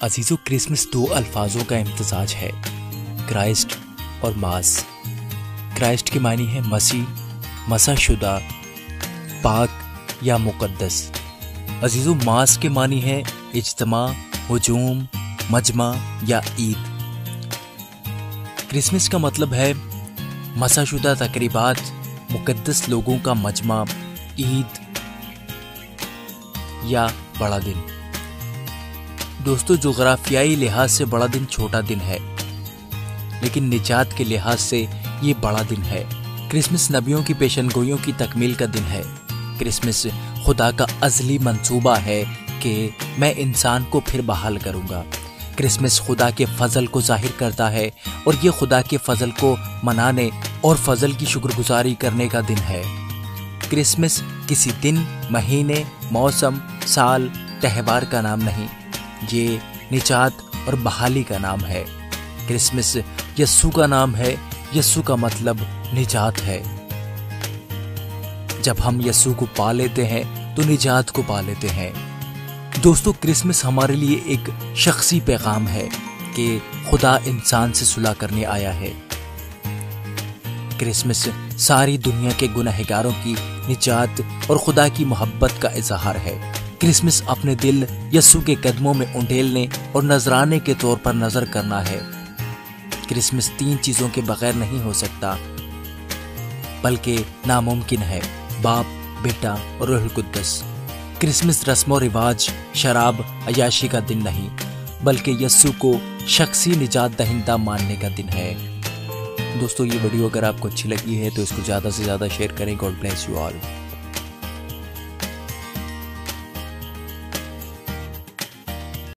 अजीज़ों, Christmas दो अल्फाजों का इम्तजाज है, क्राइस्ट और मास। क्राइस्ट के मानी है मसीह, मसाशुदा, पाक या मुकद्दस। अजीज़ों, मास के मानी है इज्तिमा, हुजूम, मजमा या ईद। क्रिसमस का मतलब है मसाशुदा तकरीबात, मुकद्दस लोगों का मजमा, ईद या बड़ा दिन। दोस्तों, जोग्राफियाई लिहाज से बड़ा दिन छोटा दिन है, लेकिन निजात के लिहाज से ये बड़ा दिन है। क्रिसमस नबियों की पेशनगोइयों की तकमील का दिन है। क्रिसमस खुदा का अज़ली मंसूबा है कि मैं इंसान को फिर बहाल करूंगा। क्रिसमस खुदा के फजल को जाहिर करता है और ये खुदा के फजल को मनाने और फजल की शुक्रगुजारी करने का दिन है। क्रिसमस किसी दिन, महीने, मौसम, साल, त्यौहार का नाम नहीं, ये निजात और बहाली का नाम है। क्रिसमस यस्सु का नाम है। यस्सु का मतलब निजात है। जब हम यस्सु को पा लेते हैं तो निजात को पा लेते हैं। दोस्तों, क्रिसमस हमारे लिए एक शख्सी पैगाम है कि खुदा इंसान से सुलह करने आया है। क्रिसमस सारी दुनिया के गुनहगारों की निजात और खुदा की मोहब्बत का इजहार है। क्रिसमस अपने दिल यस्सु के कदमों में उंडेलने और नजराने के तौर पर नजर करना है। क्रिसमस तीन चीजों के बगैर नहीं हो सकता, बल्कि नामुमकिन है, बाप, बेटा और रूहुल कुद्दस। क्रिसमस रस्मों रिवाज, शराब, अयाशी का दिन नहीं, बल्कि यस्सु को शख्सी निजात दहिंदा मानने का दिन है। दोस्तों, ये वीडियो अगर आपको अच्छी लगी है तो इसको ज़्यादा से ज़्यादा शेयर करें। God bless you all.